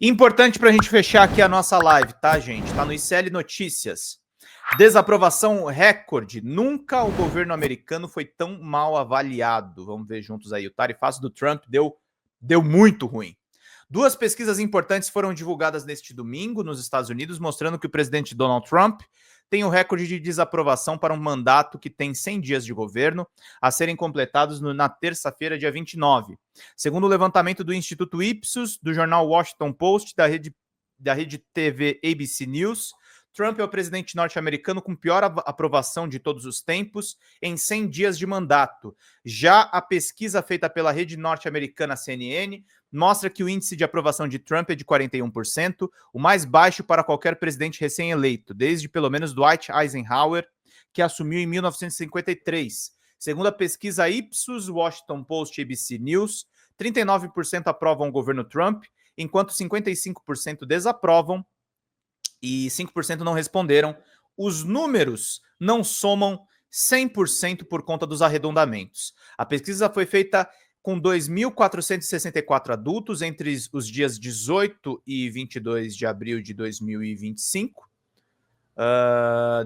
Importante para a gente fechar aqui a nossa live, tá, gente? Tá no ICL Notícias. Desaprovação recorde. Nunca o governo americano foi tão mal avaliado. Vamos ver juntos aí. O tarifaço do Trump deu muito ruim. Duas pesquisas importantes foram divulgadas neste domingo nos Estados Unidos, mostrando que o presidente Donald Trump tem o recorde de desaprovação para um mandato que tem 100 dias de governo, a serem completados na terça-feira, dia 29. Segundo o levantamento do Instituto Ipsos, do jornal Washington Post, da rede TV ABC News, Trump é o presidente norte-americano com pior aprovação de todos os tempos em 100 dias de mandato. Já a pesquisa feita pela rede norte-americana CNN mostra que o índice de aprovação de Trump é de 41%, o mais baixo para qualquer presidente recém-eleito, desde pelo menos Dwight Eisenhower, que assumiu em 1953. Segundo a pesquisa Ipsos, Washington Post e ABC News, 39% aprovam o governo Trump, enquanto 55% desaprovam e 5% não responderam. Os números não somam 100% por conta dos arredondamentos. A pesquisa foi feita com 2.464 adultos entre os dias 18 e 22 de abril de 2025.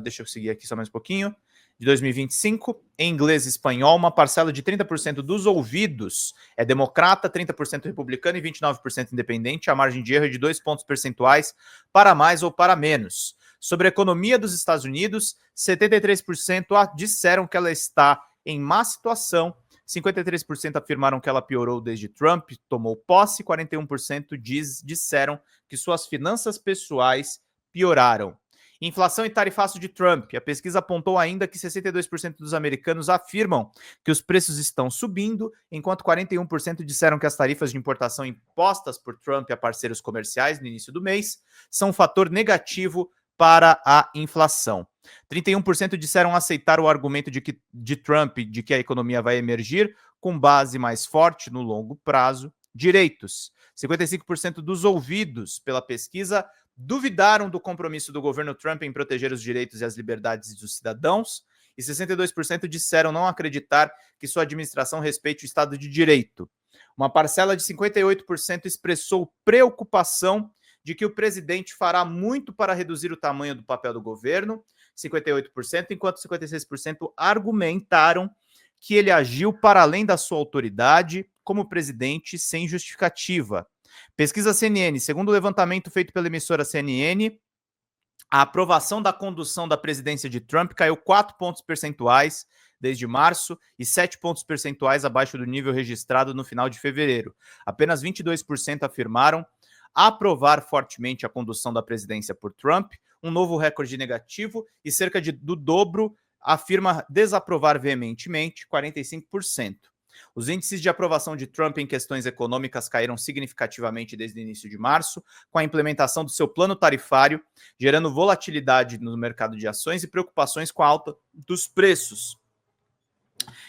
Deixa eu seguir aqui só mais um pouquinho. De 2025, em inglês e espanhol, uma parcela de 30% dos ouvidos é democrata, 30% republicano e 29% independente. A margem de erro é de 2 pontos percentuais para mais ou para menos. Sobre a economia dos Estados Unidos, 73% disseram que ela está em má situação, 53% afirmaram que ela piorou desde Trump tomou posse, 41% disseram que suas finanças pessoais pioraram. Inflação e tarifaço de Trump. A pesquisa apontou ainda que 62% dos americanos afirmam que os preços estão subindo, enquanto 41% disseram que as tarifas de importação impostas por Trump a parceiros comerciais no início do mês são um fator negativo para a inflação. 31% disseram aceitar o argumento de Trump de que a economia vai emergir com base mais forte no longo prazo. Direitos. 55% dos ouvidos pela pesquisa duvidaram do compromisso do governo Trump em proteger os direitos e as liberdades dos cidadãos, e 62% disseram não acreditar que sua administração respeite o Estado de Direito. Uma parcela de 58% expressou preocupação de que o presidente fará muito para reduzir o tamanho do papel do governo, 58%, enquanto 56% argumentaram que ele agiu para além da sua autoridade como presidente sem justificativa. Pesquisa CNN. Segundo o levantamento feito pela emissora CNN, a aprovação da condução da presidência de Trump caiu 4 pontos percentuais desde março e 7 pontos percentuais abaixo do nível registrado no final de fevereiro. Apenas 22% afirmaram aprovar fortemente a condução da presidência por Trump, um novo recorde negativo, e cerca do dobro afirma desaprovar veementemente, 45%. Os índices de aprovação de Trump em questões econômicas caíram significativamente desde o início de março, com a implementação do seu plano tarifário, gerando volatilidade no mercado de ações e preocupações com a alta dos preços.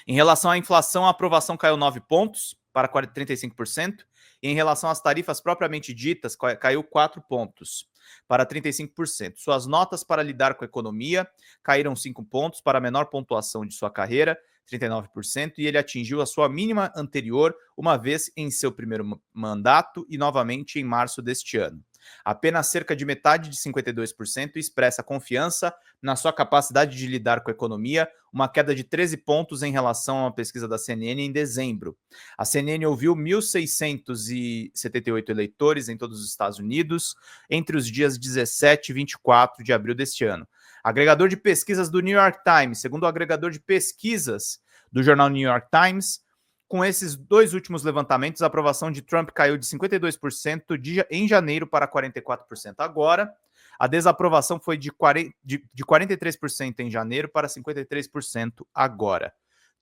Em relação à inflação, a aprovação caiu 9 pontos para 35%, e em relação às tarifas propriamente ditas, caiu 4 pontos para 35%. Suas notas para lidar com a economia caíram 5 pontos para a menor pontuação de sua carreira, 39%, e ele atingiu a sua mínima anterior uma vez em seu primeiro mandato e novamente em março deste ano. Apenas cerca de metade de 52% expressa confiança na sua capacidade de lidar com a economia, uma queda de 13 pontos em relação a uma pesquisa da CNN em dezembro. A CNN ouviu 1.678 eleitores em todos os Estados Unidos entre os dias 17 e 24 de abril deste ano. Agregador de pesquisas do New York Times. Segundo o agregador de pesquisas do jornal New York Times, com esses dois últimos levantamentos, a aprovação de Trump caiu de 52% em janeiro para 44% agora. A desaprovação foi de 43% em janeiro para 53% agora.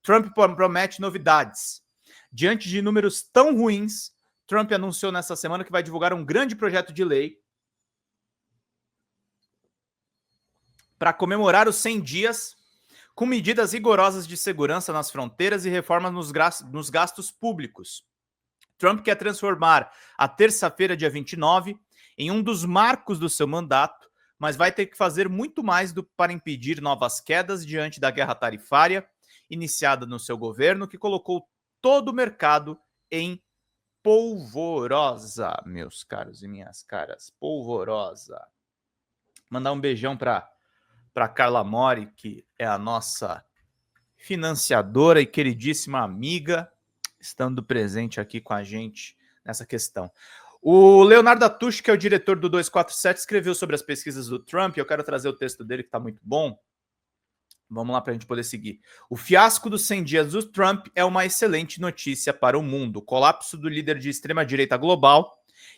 Trump promete novidades. Diante de números tão ruins, Trump anunciou nessa semana que vai divulgar um grande projeto de lei para comemorar os 100 dias, com medidas rigorosas de segurança nas fronteiras e reformas nos gastos públicos. Trump quer transformar a terça-feira, dia 29, em um dos marcos do seu mandato, mas vai ter que fazer muito mais para impedir novas quedas diante da guerra tarifária iniciada no seu governo, que colocou todo o mercado em polvorosa, meus caros e minhas caras, polvorosa. Mandar um beijão para Carla Mori, que é a nossa financiadora e queridíssima amiga, estando presente aqui com a gente nessa questão. O Leonardo Atush, que é o diretor do 247, escreveu sobre as pesquisas do Trump. Eu quero trazer o texto dele, que está muito bom. Vamos lá para a gente poder seguir. O fiasco dos 100 dias do Trump é uma excelente notícia para o mundo. O colapso do líder de extrema-direita global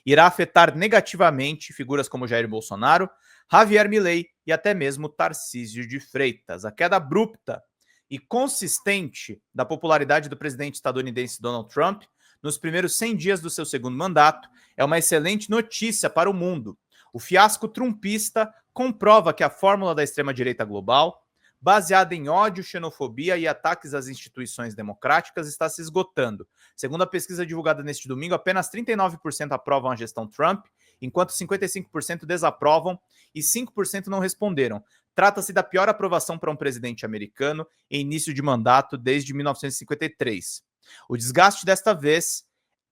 irá afetar negativamente figuras como Jair Bolsonaro, Javier Milei e até mesmo Tarcísio de Freitas. A queda abrupta e consistente da popularidade do presidente estadunidense Donald Trump nos primeiros 100 dias do seu segundo mandato é uma excelente notícia para o mundo. O fiasco trumpista comprova que a fórmula da extrema-direita global, baseada em ódio, xenofobia e ataques às instituições democráticas, está se esgotando. Segundo a pesquisa divulgada neste domingo, apenas 39% aprovam a gestão Trump, enquanto 55% desaprovam e 5% não responderam. Trata-se da pior aprovação para um presidente americano em início de mandato desde 1953. O desgaste desta vez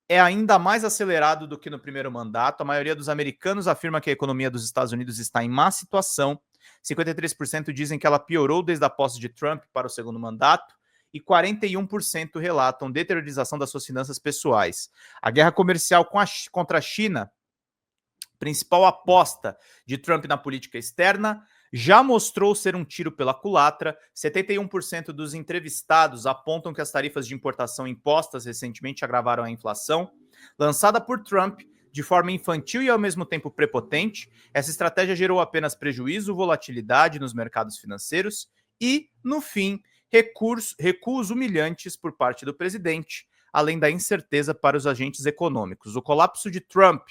é ainda mais acelerado do que no primeiro mandato. A maioria dos americanos afirma que a economia dos Estados Unidos está em má situação. 53% dizem que ela piorou desde a posse de Trump para o segundo mandato e 41% relatam deteriorização das suas finanças pessoais. A guerra comercial contra a China, principal aposta de Trump na política externa, já mostrou ser um tiro pela culatra. 71% dos entrevistados apontam que as tarifas de importação impostas recentemente agravaram a inflação. Lançada por Trump de forma infantil e ao mesmo tempo prepotente, essa estratégia gerou apenas prejuízo, volatilidade nos mercados financeiros e, no fim, recuos humilhantes por parte do presidente, além da incerteza para os agentes econômicos. O colapso de Trump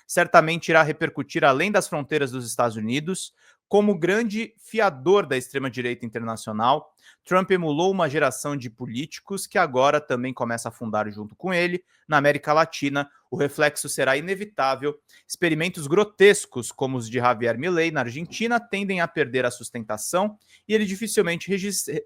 certamente irá repercutir além das fronteiras dos Estados Unidos. Como grande fiador da extrema-direita internacional, Trump emulou uma geração de políticos que agora também começa a afundar junto com ele. Na América Latina, o reflexo será inevitável. Experimentos grotescos, como os de Javier Milei na Argentina, tendem a perder a sustentação e ele dificilmente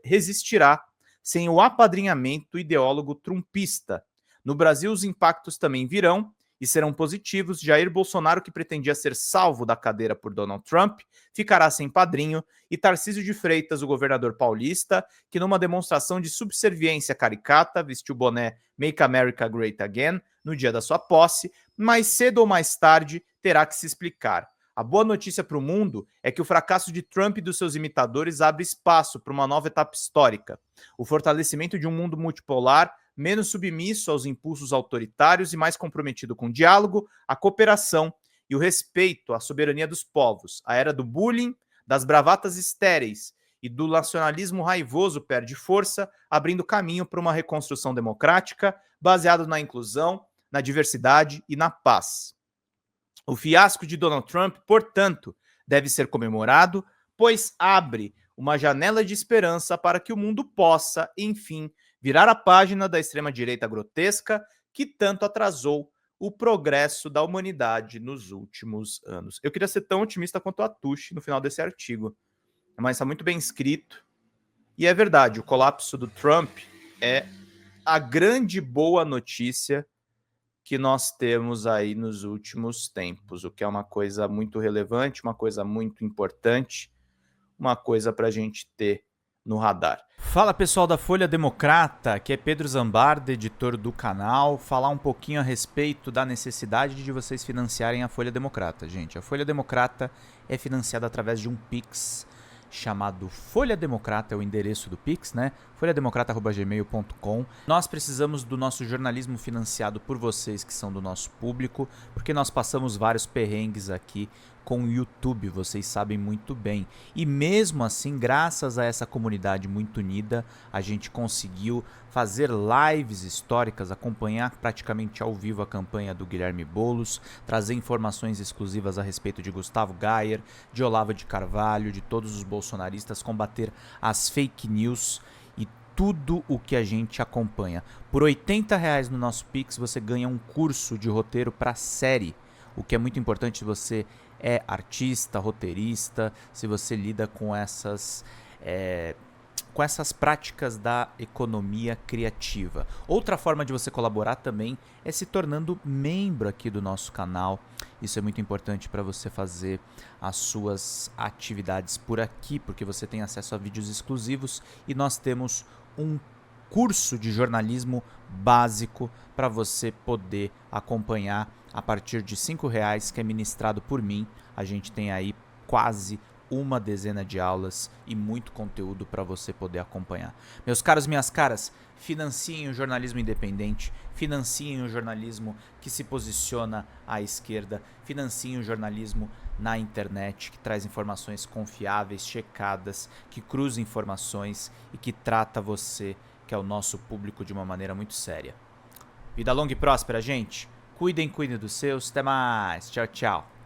resistirá sem o apadrinhamento ideólogo trumpista. No Brasil, os impactos também virão e serão positivos. Jair Bolsonaro, que pretendia ser salvo da cadeira por Donald Trump, ficará sem padrinho, e Tarcísio de Freitas, o governador paulista, que numa demonstração de subserviência caricata vestiu o boné Make America Great Again no dia da sua posse, mais cedo ou mais tarde terá que se explicar. A boa notícia para o mundo é que o fracasso de Trump e dos seus imitadores abre espaço para uma nova etapa histórica. O fortalecimento de um mundo multipolar, menos submisso aos impulsos autoritários e mais comprometido com o diálogo, a cooperação e o respeito à soberania dos povos. A era do bullying, das bravatas estéreis e do nacionalismo raivoso perde força, abrindo caminho para uma reconstrução democrática baseada na inclusão, na diversidade e na paz. O fiasco de Donald Trump, portanto, deve ser comemorado, pois abre uma janela de esperança para que o mundo possa, enfim, virar a página da extrema-direita grotesca que tanto atrasou o progresso da humanidade nos últimos anos. Eu queria ser tão otimista quanto a Tush no final desse artigo, mas está muito bem escrito. E é verdade, o colapso do Trump é a grande boa notícia que nós temos aí nos últimos tempos, o que é uma coisa muito relevante, uma coisa muito importante, uma coisa para a gente ter no radar. Fala pessoal da Folha Democrata, aqui é Pedro Zambarda, editor do canal, falar um pouquinho a respeito da necessidade de vocês financiarem a Folha Democrata, gente. A Folha Democrata é financiada através de um Pix chamado Folha Democrata, é o endereço do Pix, né? folhademocrata@gmail.com. Nós precisamos do nosso jornalismo financiado por vocês que são do nosso público, porque nós passamos vários perrengues aqui com o YouTube, vocês sabem muito bem. E mesmo assim, graças a essa comunidade muito unida, a gente conseguiu fazer lives históricas, acompanhar praticamente ao vivo a campanha do Guilherme Boulos, trazer informações exclusivas a respeito de Gustavo Gayer, de Olavo de Carvalho, de todos os bolsonaristas, combater as fake news e tudo o que a gente acompanha. Por R$80 no nosso Pix, você ganha um curso de roteiro para série, o que é muito importante se você é artista, roteirista, se você lida com com essas práticas da economia criativa. Outra forma de você colaborar também é se tornando membro aqui do nosso canal. Isso é muito importante para você fazer as suas atividades por aqui, porque você tem acesso a vídeos exclusivos e nós temos um curso de jornalismo básico para você poder acompanhar a partir de R$5, que é ministrado por mim. A gente tem aí quase uma dezena de aulas e muito conteúdo para você poder acompanhar. Meus caros, minhas caras, financiem o jornalismo independente, financiem o jornalismo que se posiciona à esquerda, financiem o jornalismo na internet, que traz informações confiáveis, checadas, que cruza informações e que trata você, que é o nosso público, de uma maneira muito séria. Vida longa e próspera, gente. Cuidem dos seus. Até mais. Tchau, tchau.